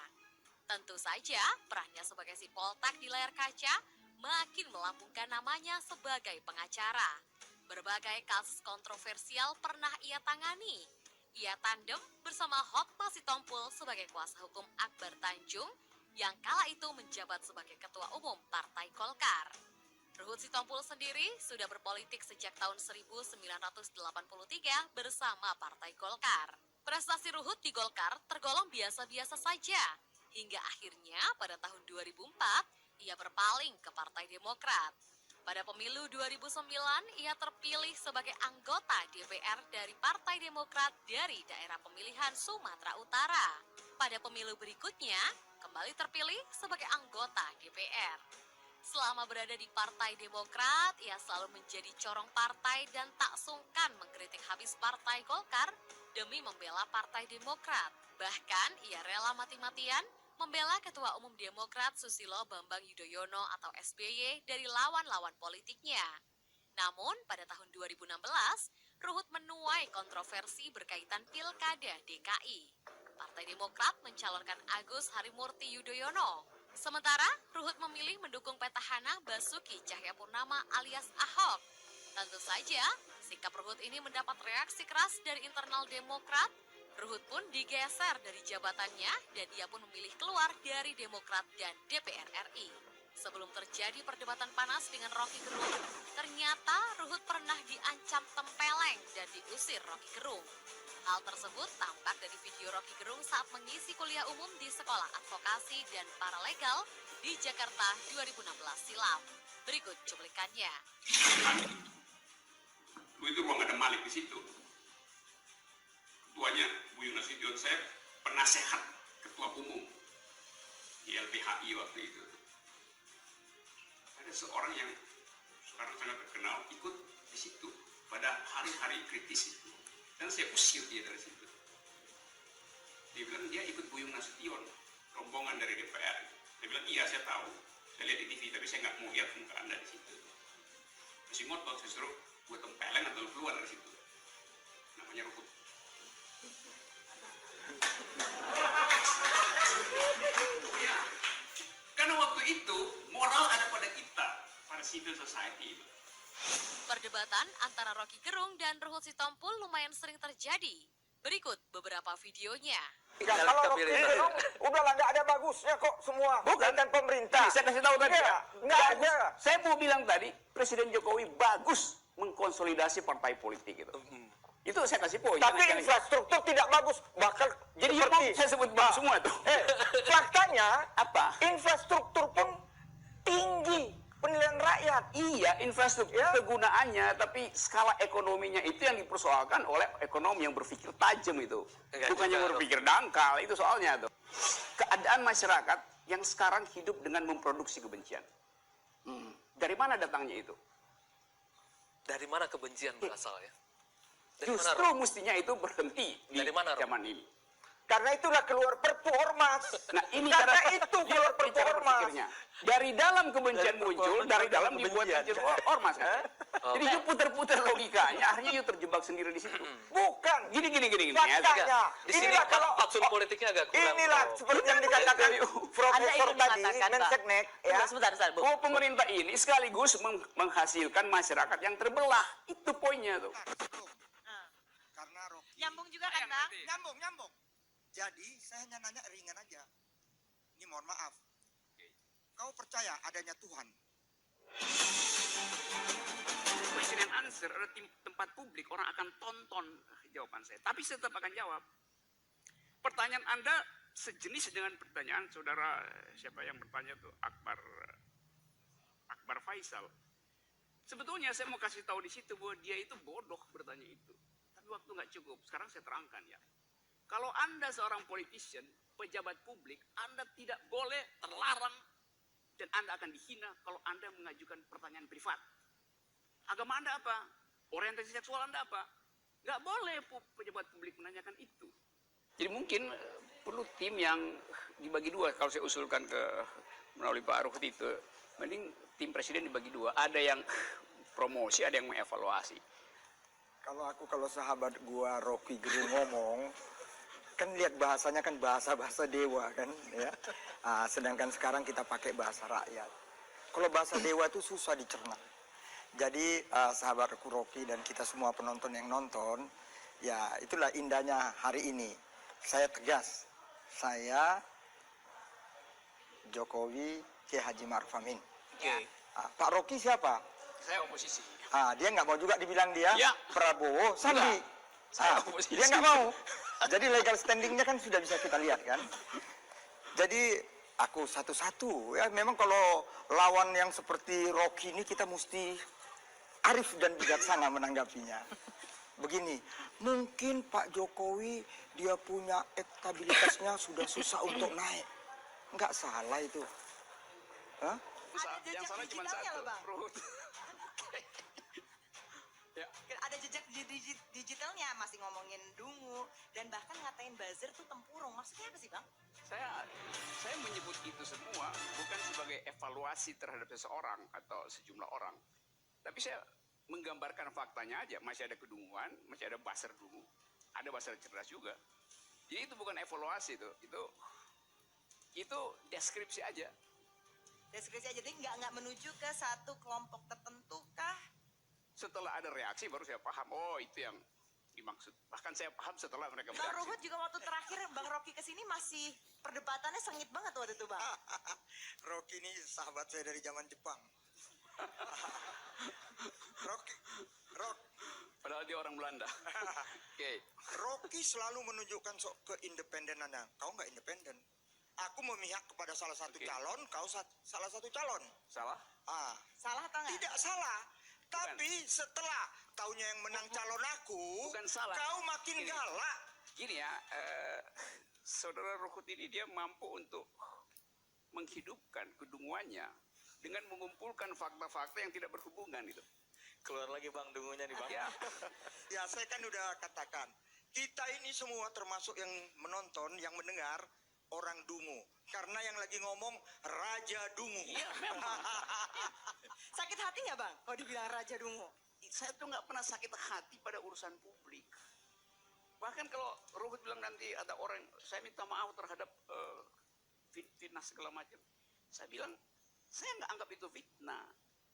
Tentu saja perannya sebagai si Poltak di layar kaca makin melambungkan namanya sebagai pengacara. Berbagai kasus kontroversial pernah ia tangani. Ia tandem bersama Hotma Sitompul sebagai kuasa hukum Akbar Tanjung yang kala itu menjabat sebagai ketua umum Partai Golkar. Ruhut Sitompul sendiri sudah berpolitik sejak tahun 1983 bersama Partai Golkar. Prestasi Ruhut di Golkar tergolong biasa-biasa saja, hingga akhirnya pada tahun 2004 ia berpaling ke Partai Demokrat. Pada pemilu 2009 ia terpilih sebagai anggota DPR dari Partai Demokrat dari daerah pemilihan Sumatera Utara. Pada pemilu berikutnya kembali terpilih sebagai anggota DPR. Selama berada di Partai Demokrat, ia selalu menjadi corong partai dan tak sungkan mengkritik habis Partai Golkar demi membela Partai Demokrat. Bahkan ia rela mati-matian membela Ketua Umum Demokrat Susilo Bambang Yudhoyono atau SBY dari lawan-lawan politiknya. Namun pada tahun 2016, Ruhut menuai kontroversi berkaitan Pilkada DKI. Partai Demokrat mencalonkan Agus Harimurti Yudhoyono. Sementara Ruhut memilih mendukung petahana Basuki Cahayapurnama alias Ahok. Tentu saja, sikap Ruhut ini mendapat reaksi keras dari internal Demokrat. Ruhut pun digeser dari jabatannya dan ia pun memilih keluar dari Demokrat dan DPR RI. Sebelum terjadi perdebatan panas dengan Rocky Gerung, ternyata Ruhut pernah diancam tempeleng dan diusir Rocky Gerung. Hal tersebut tampak dari video Rocky Gerung saat mengisi kuliah umum di Sekolah Advokasi dan Paralegal di Jakarta 2016 silam. Berikut cuplikannya. Itu ruang ada Malik di situ. Ketuanya Bu Yunasution, saya penasehat ketua umum di LPHI waktu itu. Ada seorang yang sekarang sangat terkenal ikut di situ pada hari-hari kritis itu. Dan saya usir dia dari situ. Dia bilang dia ikut Bu Yunasution, rombongan dari DPR. Saya bilang iya saya tahu, saya lihat di TV, tapi saya nggak mau lihat muka Anda di situ. Masih ngotot, saya suruh gue tempeleng atau keluar dari situ. Namanya Ruhut. Ya, karena waktu itu moral ada pada kita, pada civil society itu. Perdebatan antara Rocky Gerung dan Ruhut Sitompul lumayan sering terjadi. Berikut beberapa videonya. Kalau Rocky Gerung, udahlah nggak ada bagusnya kok semua. Bukan dan pemerintah. Saya kasih tahu tadi. Iya, nggak ada. Saya mau bilang tadi, Presiden Jokowi bagus mengkonsolidasi partai politik itu. Itu saya kasih poin. Tapi infrastruktur tidak bagus. Bakal jadi seperti saya sebut bagus semua itu. faktanya Apa? infrastruktur pun tinggi penilaian rakyat. Iya, infrastruktur kegunaannya, tapi skala ekonominya itu yang dipersoalkan oleh ekonomi yang berpikir tajam itu. Bukan yang berpikir dangkal, itu soalnya tuh. Keadaan masyarakat yang sekarang hidup dengan memproduksi kebencian. Dari mana datangnya itu? Dari mana kebencian berasalnya? Justru mestinya itu berhenti di zaman ini. Karena itulah keluar Perpu Ormas. Nah, ini karena cara, itu keluar Perpu cara Ormas. berpikirnya. Dari dalam kebencian muncul, dari dalam dibuat ormas kan. Jadi you putar-putar logikanya, akhirnya you terjebak sendiri di situ. Bukan. Gini. Faktanya. Di sini Inilah kalau fatsun politiknya agak kurang. inilah seperti yang dikatakan Profesor tadi, Menseknek. Ya. Sebentar, Bu. Oh, pemerintah ini sekaligus menghasilkan masyarakat yang terbelah. Itu poinnya tuh. Karena Rocky. Nyambung juga kan, Bang? Nyambung. Jadi saya hanya nanya ringan aja. Ini mohon maaf. Kau percaya adanya Tuhan? Question and answer adalah tempat publik, orang akan tonton jawaban saya. Tapi saya tetap akan jawab. Pertanyaan Anda sejenis dengan pertanyaan saudara siapa yang bertanya tuh Akbar Faisal. Sebetulnya saya mau kasih tahu di situ bahwa dia itu bodoh bertanya itu. Tapi waktu nggak cukup. Sekarang saya terangkan ya. Kalau Anda seorang politician, pejabat publik, Anda tidak boleh terlarang dan Anda akan dihina kalau Anda mengajukan pertanyaan privat. Agama Anda apa? Orientasi seksual Anda apa? Nggak boleh pejabat publik menanyakan itu. Jadi mungkin perlu tim yang dibagi dua. Kalau saya usulkan melalui Pak Ruhut itu, mending tim presiden dibagi dua. Ada yang promosi, ada yang mengevaluasi. Kalau sahabat gua Rocky Gerung ngomong, kan lihat bahasanya kan bahasa dewa kan ya. Sedangkan sekarang kita pakai bahasa rakyat. Kalau bahasa dewa itu susah dicerna. Jadi sahabatku Rocky dan kita semua penonton yang nonton, ya itulah indahnya hari ini. Saya tegas, saya Jokowi K. Haji Ma'ruf Amin. Pak Rocky siapa? Saya oposisi. Dia nggak mau juga dibilang dia Ya. Prabowo Sandi. Saya oposisi. Dia nggak mau. Jadi legal standingnya kan sudah bisa kita lihat kan. Jadi aku satu-satu ya, memang kalau lawan yang seperti Rocky ini kita mesti arif dan bijaksana menanggapinya. Begini, mungkin Pak Jokowi dia punya elektabilitasnya sudah susah untuk naik. Nggak salah itu. ada yang jejak salah cuma digitalnya satu. loh, Bang. Ruhut. Ya. Ada jejak digitalnya, masih ngomongin dungu dan bahkan ngatain buzzer tuh tempurung. Maksudnya apa sih, Bang? Saya menyebut itu semua bukan sebagai evaluasi terhadap seseorang atau sejumlah orang. Tapi saya menggambarkan faktanya aja. Masih ada kedunguan, masih ada buzzer dungu. Ada buzzer cerdas juga. Jadi itu bukan evaluasi tuh. Itu deskripsi aja. Deskripsi aja, jadi nggak menuju ke satu kelompok tertentu kah? Setelah ada reaksi baru saya paham, oh itu yang dimaksud. Bahkan saya paham setelah mereka Bang bereaksi. Ruhut juga waktu terakhir Bang Rocky kesini masih perdebatannya sengit banget waktu itu, Bang. Rocky ini sahabat saya dari zaman Jepang. Rocky, Padahal dia orang Belanda. Oke. Rocky selalu menunjukkan keindependenannya. Kau nggak independen. Aku memihak kepada salah satu calon, kau salah satu calon. Salah? Salah atau nggak? Tidak salah. Tapi setelah taunya yang menang calon aku, bukan salah. Kau makin galak. Gini ya, saudara Ruhut ini dia mampu untuk menghidupkan kedunguannya dengan mengumpulkan fakta-fakta yang tidak berhubungan itu. Keluar lagi Bang dungunya nih Bang. Ya, saya kan udah katakan, kita ini semua termasuk yang menonton, yang mendengar orang dungu. Karena yang lagi ngomong Raja Dungu. Iya, memang. Sakit hati nggak, Bang, kalau dibilang Raja Dungu? Saya tuh nggak pernah sakit hati pada urusan publik. Bahkan kalau Ruhut bilang nanti ada orang, saya minta maaf terhadap fitnah segala macam. Saya bilang, saya nggak anggap itu fitnah.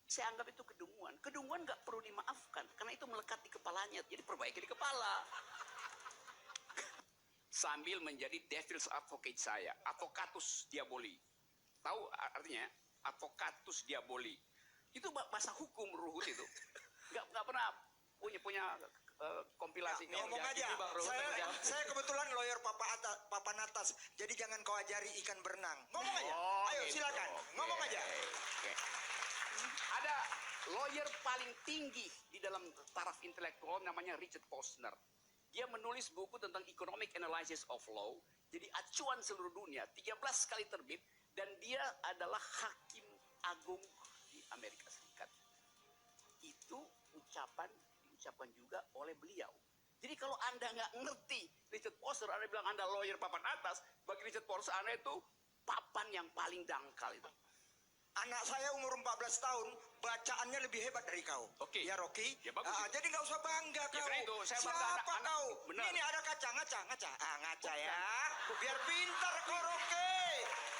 Saya anggap itu kedunguan. Kedunguan nggak perlu dimaafkan, karena itu melekat di kepalanya. Jadi perbaiki di kepala. Sambil menjadi devil's advocate saya, advocatus diaboli. Tahu artinya? Advocatus diaboli. Itu bahasa hukum Ruhut itu. Nggak pernah punya kompilasi. Ya, ngomong aja. Saya kebetulan lawyer papan atas, jadi jangan kau ajari ikan berenang. Ngomong aja. Ayo silakan. Ngomong aja. Ada lawyer paling tinggi di dalam taraf intelektual namanya Richard Posner. Dia menulis buku tentang economic analysis of law. Jadi acuan seluruh dunia, 13 kali terbit, dan dia adalah hakim agung di Amerika Serikat. Itu diucapkan juga oleh beliau. Jadi kalau Anda nggak ngerti Richard Posner, Anda bilang Anda lawyer papan atas, bagi Richard Posner Anda itu papan yang paling dangkal itu. Anak saya umur 14 tahun, bacaannya lebih hebat dari kau. Oke. Ya Rocky. Ya, bagus. Jadi nggak usah bangga Ya, kau. karena itu saya bangga Siapa anak-anak. kau? Benar. Ini ada kaca. Ngaca ya. Biar pintar kau Rocky.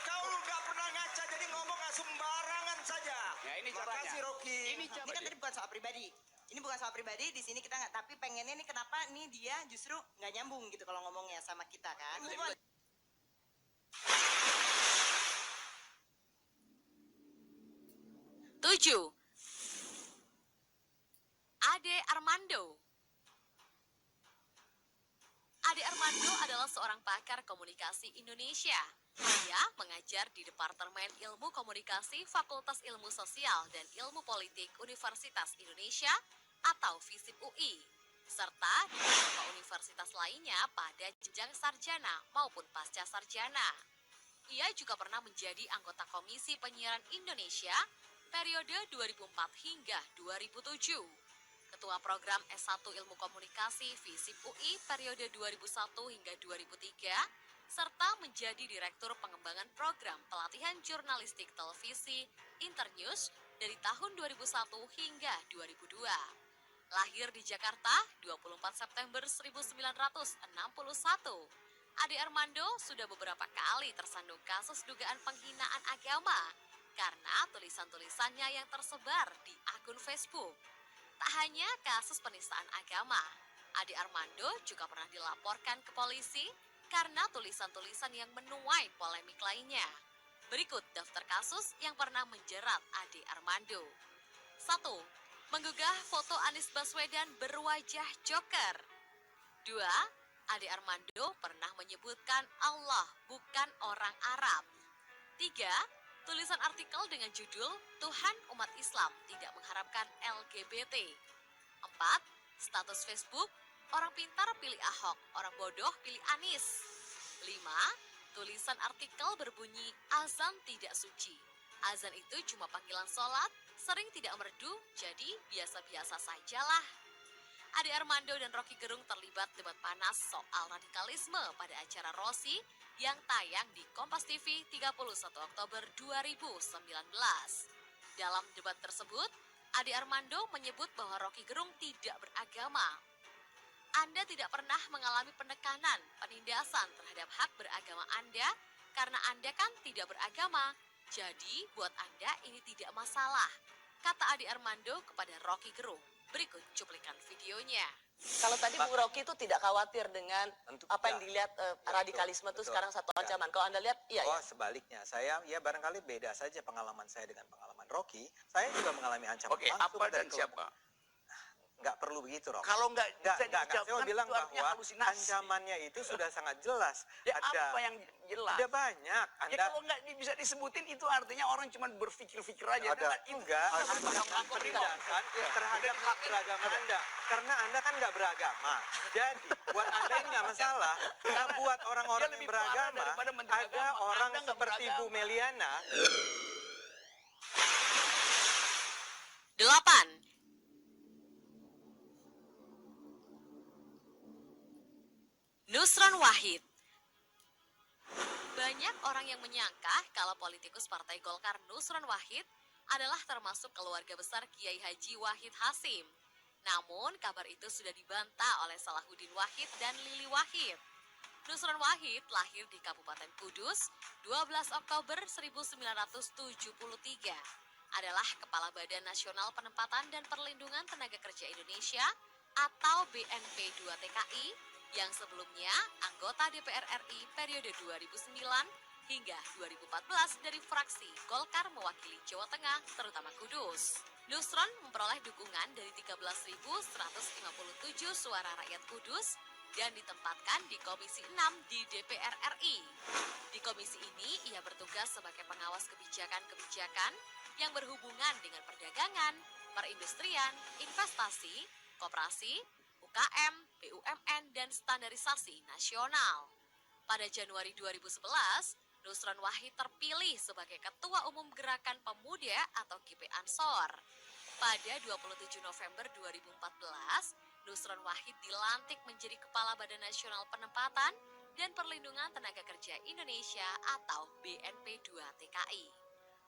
Kau nggak pernah ngaca, jadi ngomong sembarangan saja. Ya, ini caranya. Makasih Rocky. Ini Ini kan tadi bukan soal pribadi. Ini bukan soal pribadi, di sini kita nggak, tapi pengennya nih kenapa nih dia justru nggak nyambung gitu kalau ngomongnya sama kita kan. Move on. Tujuh. Ade Armando. Ade Armando adalah seorang pakar komunikasi Indonesia. Dia mengajar di Departemen Ilmu Komunikasi Fakultas Ilmu Sosial dan Ilmu Politik Universitas Indonesia atau FISIP UI, serta di beberapa universitas lainnya pada jenjang sarjana maupun pasca sarjana. Ia juga pernah menjadi anggota Komisi Penyiaran Indonesia periode 2004 hingga 2007. Ketua Program S1 Ilmu Komunikasi FISIP UI periode 2001 hingga 2003, serta menjadi Direktur Pengembangan Program Pelatihan Jurnalistik Televisi Internews dari tahun 2001 hingga 2002. Lahir di Jakarta 24 September 1961, Ade Armando sudah beberapa kali tersandung kasus dugaan penghinaan agama karena tulisan-tulisannya yang tersebar di akun Facebook. Tak hanya kasus penistaan agama, Ade Armando juga pernah dilaporkan ke polisi karena tulisan-tulisan yang menuai polemik lainnya. Berikut daftar kasus yang pernah menjerat Ade Armando. 1. Menggugah foto Anies Baswedan berwajah Joker. 2. Ade Armando pernah menyebutkan Allah bukan orang Arab. 3. Tulisan artikel dengan judul Tuhan Umat Islam Tidak Mengharapkan LGBT. 4. Status Facebook Orang pintar pilih Ahok, orang bodoh pilih Anies. 5. Tulisan artikel berbunyi azan tidak suci. Azan itu cuma panggilan sholat, sering tidak merdu, jadi biasa-biasa sajalah. Ade Armando dan Rocky Gerung terlibat debat panas soal radikalisme pada acara Rossi yang tayang di Kompas TV 31 Oktober 2019. Dalam debat tersebut, Ade Armando menyebut bahwa Rocky Gerung tidak beragama. Anda tidak pernah mengalami penekanan, penindasan terhadap hak beragama Anda karena Anda kan tidak beragama. Jadi, buat Anda ini tidak masalah, kata Ade Armando kepada Rocky Gerung. Berikut cuplikan videonya. Kalau tadi Bung Rocky itu tidak khawatir dengan apa yang dilihat radikalisme itu sekarang satu ancaman. Kalau Anda lihat, iya. Oh, sebaliknya. Saya ya barangkali beda saja pengalaman saya dengan pengalaman Rocky. Saya juga mengalami ancaman. Oke, langsung apa dan dari siapa? Nggak perlu begitu, Rocky. Kalau nggak bisa Saya dijawabkan, bilang itu artinya bahwa halusinasi. ancamannya itu sudah sangat jelas. Ya, apa yang jelas? Ada banyak. Ya Anda kalau nggak bisa disebutin itu artinya orang cuma berpikir-pikir aja. ada enggak penindasan terhadap hak beragama Anda karena Anda kan nggak beragama. Jadi buat Anda ini nggak masalah. Nah, buat orang-orang yang beragama, ada orang seperti Bu Meliana. 8. Nusron Wahid. Banyak orang yang menyangka kalau politikus Partai Golkar Nusron Wahid adalah termasuk keluarga besar Kiai Haji Wahid Hasyim. Namun kabar itu sudah dibantah oleh Salahuddin Wahid dan Lili Wahid. Nusron Wahid lahir di Kabupaten Kudus 12 Oktober 1973. Adalah Kepala Badan Nasional Penempatan dan Perlindungan Tenaga Kerja Indonesia atau BNP 2 TKI yang sebelumnya anggota DPR RI periode 2009 hingga 2014 dari fraksi Golkar mewakili Jawa Tengah, terutama Kudus. Nusron memperoleh dukungan dari 13.157 suara rakyat Kudus dan ditempatkan di Komisi 6 di DPR RI. Di komisi ini ia bertugas sebagai pengawas kebijakan-kebijakan yang berhubungan dengan perdagangan, perindustrian, investasi, koperasi, UKM, BUMN, dan standarisasi nasional. Pada Januari 2011, Nusron Wahid terpilih sebagai Ketua Umum Gerakan Pemuda atau GP Ansor. Pada 27 November 2014, Nusron Wahid dilantik menjadi Kepala Badan Nasional Penempatan dan Perlindungan Tenaga Kerja Indonesia atau BNP 2 TKI.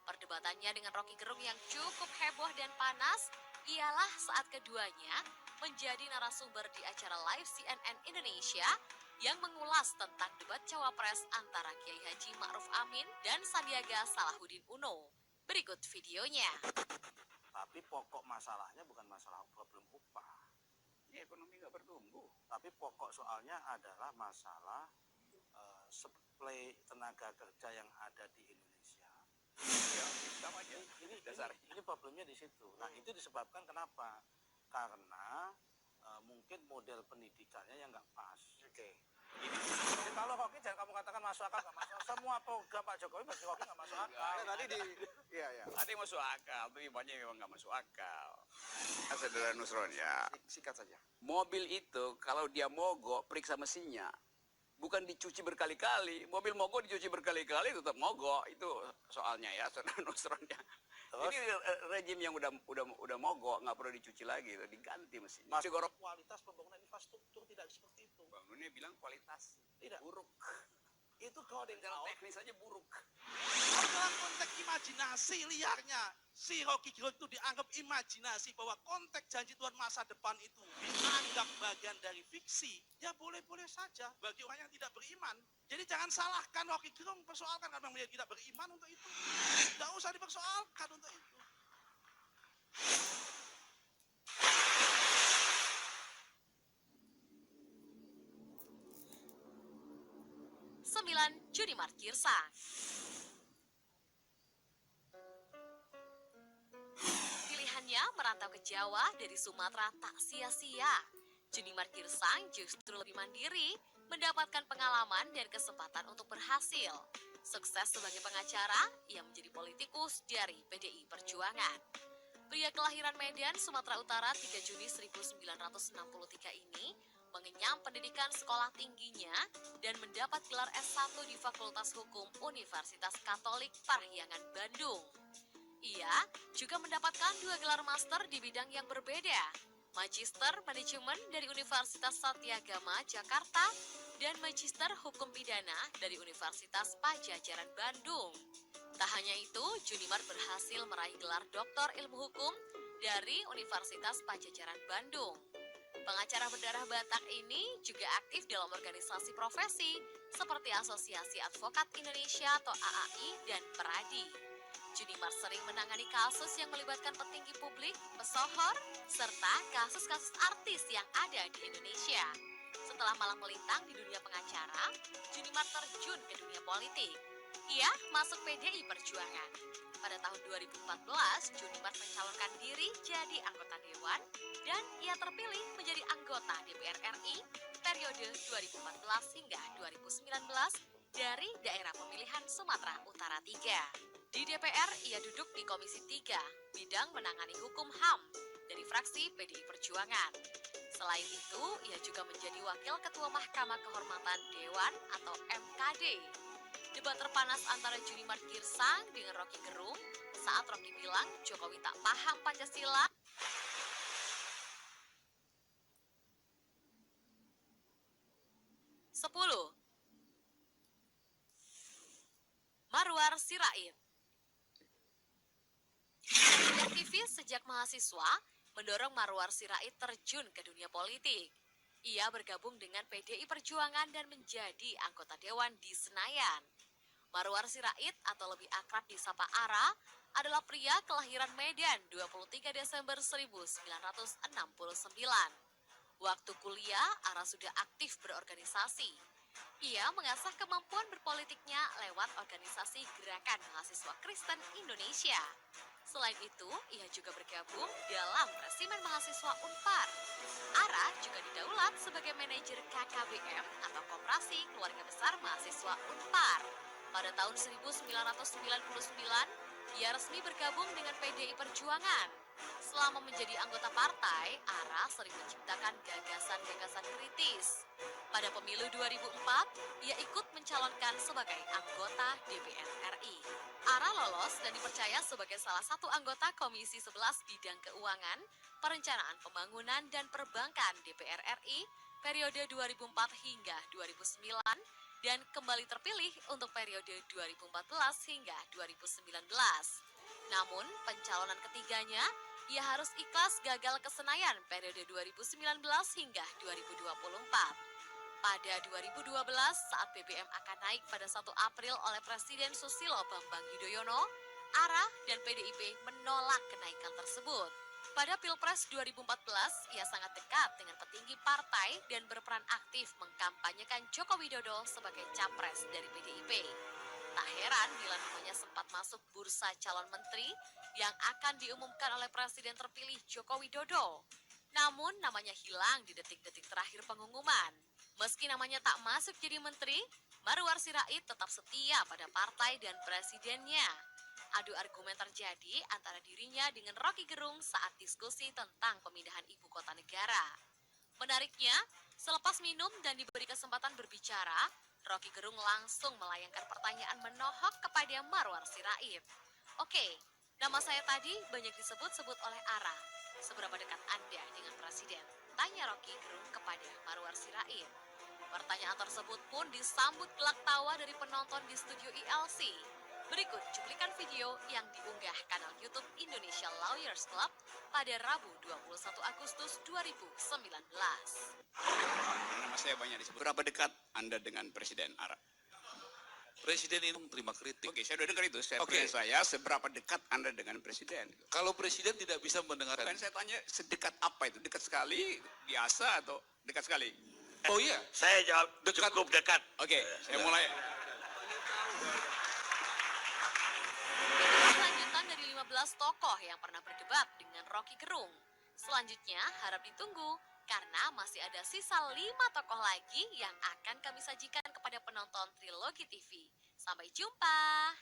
Perdebatannya dengan Rocky Gerung yang cukup heboh dan panas ialah saat keduanya menjadi narasumber di acara live CNN Indonesia yang mengulas tentang debat cawapres antara Kiai Haji Ma'ruf Amin dan Sandiaga Salahuddin Uno. Berikut videonya. Tapi pokok masalahnya bukan masalah problem upah. Ya, ekonomi nggak bertumbuh. Tapi pokok soalnya adalah masalah supply tenaga kerja yang ada di Indonesia. Ya, sama aja. Ini problemnya di situ. Nah, itu disebabkan kenapa? Karena mungkin model pendidikannya yang nggak pas. Oke. Jadi kalau Rocky jangan kamu katakan masuk akal nggak masuk akal. Semua program Pak Jokowi bagi Rocky nggak masuk akal. Tadi Ada yang masuk akal, tapi banyak yang memang nggak masuk akal. Saudara Nusron ya. Sikat saja. Mobil itu kalau dia mogok periksa mesinnya. Bukan dicuci berkali-kali. Mobil mogok dicuci berkali-kali tetap mogok. Itu soalnya ya, saudara Nusron ya. Ini rejim yang udah mogok nggak perlu dicuci lagi, diganti mesinnya. Mas, kualitas pembangunan infrastruktur tidak seperti itu. Bangunnya bilang kualitas Tidak. buruk. Itu coding Secara teknis aja buruk. Dalam konteks imajinasi liarnya, si Rocky Gerung itu dianggap imajinasi bahwa konteks janji Tuhan masa depan itu dianggap bagian dari fiksi, ya boleh-boleh saja bagi orang yang tidak beriman. Jadi jangan salahkan Rocky Gerung, persoalkan karena dia tidak beriman untuk itu. Tidak usah dipersoalkan untuk itu. 9. Juni Mart Girsang. Pilihannya merantau ke Jawa dari Sumatera tak sia-sia. Juni Mart Girsang justru lebih mandiri, mendapatkan pengalaman dan kesempatan untuk berhasil. Sukses sebagai pengacara, ia menjadi politikus dari PDI Perjuangan. Pria kelahiran Medan, Sumatera Utara 3 Juni 1963 ini mengenyam pendidikan sekolah tingginya dan mendapat gelar S1 di Fakultas Hukum Universitas Katolik Parahyangan Bandung. Ia juga mendapatkan 2 gelar master di bidang yang berbeda. Magister Manajemen dari Universitas Satyagama Jakarta dan Magister Hukum Pidana dari Universitas Pajajaran Bandung. Tak hanya itu, Junimart berhasil meraih gelar Doktor Ilmu Hukum dari Universitas Pajajaran Bandung. Pengacara berdarah Batak ini juga aktif dalam organisasi profesi seperti Asosiasi Advokat Indonesia atau AAI dan Peradi. Junimart sering menangani kasus yang melibatkan petinggi publik, pesohor, serta kasus-kasus artis yang ada di Indonesia. Setelah malang melintang di dunia pengacara, Junimart terjun ke dunia politik. Ia masuk PDI Perjuangan. Pada tahun 2014, Junimart mencalonkan diri jadi anggota Dewan dan ia terpilih menjadi anggota DPR RI periode 2014 hingga 2019 dari daerah pemilihan Sumatera Utara 3. Di DPR, ia duduk di Komisi 3, bidang menangani hukum HAM dari fraksi PDI Perjuangan. Selain itu, ia juga menjadi Wakil Ketua Mahkamah Kehormatan Dewan atau MKD. Debat terpanas antara Junimart Girsang dengan Rocky Gerung saat Rocky bilang Jokowi tak paham Pancasila. Sepuluh. Marwar Sirait. Aktivis sejak mahasiswa mendorong Marwar Sirait terjun ke dunia politik. Ia bergabung dengan PDI Perjuangan dan menjadi anggota dewan di Senayan. Marwar Sirait atau lebih akrab disapa Ara adalah pria kelahiran Medan 23 Desember 1969. Waktu kuliah, Ara sudah aktif berorganisasi. Ia mengasah kemampuan berpolitiknya lewat organisasi Gerakan Mahasiswa Kristen Indonesia. Selain itu, ia juga bergabung dalam Resimen Mahasiswa Unpar. Ara juga didaulat sebagai manajer KKBM atau Koperasi Keluarga Besar Mahasiswa Unpar. Pada tahun 1999, ia resmi bergabung dengan PDI Perjuangan. Selama menjadi anggota partai, Ara sering menciptakan gagasan-gagasan kritis. Pada pemilu 2004, ia ikut mencalonkan sebagai anggota DPR RI. Ara lolos dan dipercaya sebagai salah satu anggota Komisi 11 Bidang Keuangan, Perencanaan Pembangunan dan Perbankan DPR RI periode 2004 hingga 2009 dan kembali terpilih untuk periode 2014 hingga 2019. Namun, pencalonan ketiganya, ia harus ikhlas gagal ke Senayan periode 2019 hingga 2024. Pada 2012, saat BBM akan naik pada 1 April oleh Presiden Susilo Bambang Yudhoyono, Ara dan PDIP menolak kenaikan tersebut. Pada Pilpres 2014, ia sangat dekat dengan petinggi partai dan berperan aktif mengkampanyekan Joko Widodo sebagai capres dari PDIP. Tak heran bila namanya sempat masuk bursa calon menteri yang akan diumumkan oleh Presiden terpilih Joko Widodo. Namun namanya hilang di detik-detik terakhir pengumuman. Meski namanya tak masuk jadi menteri, Marwar Sirait tetap setia pada partai dan presidennya. Adu argumen terjadi antara dirinya dengan Rocky Gerung saat diskusi tentang pemindahan ibu kota negara. Menariknya, selepas minum dan diberi kesempatan berbicara, Rocky Gerung langsung melayangkan pertanyaan menohok kepada Marwar Sirait. Oke, nama saya tadi banyak disebut-sebut oleh Ara. Seberapa dekat Anda dengan Presiden? Tanya Rocky Gerung kepada Marwar Sirait. Pertanyaan tersebut pun disambut gelak tawa dari penonton di studio ILC. Berikut cuplikan video yang diunggah kanal YouTube Indonesia Lawyers Club pada Rabu 21 Agustus 2019. Nama saya banyak disebut. Berapa dekat Anda dengan Presiden Ara? Presiden ini menerima kritik. Oke, saya udah dengar itu. Oke. Saya seberapa dekat Anda dengan Presiden? Kalau Presiden tidak bisa mendengarkan. Kan saya tanya sedekat apa itu? Dekat sekali, biasa atau dekat sekali? Oh iya, Saya jawab cukup dekat. Oke, saya mulai. Lanjutan dari 15 tokoh yang pernah berdebat dengan Rocky Gerung. Selanjutnya harap ditunggu karena masih ada sisa 5 tokoh lagi yang akan kami sajikan kepada penonton Trilogi TV. Sampai jumpa.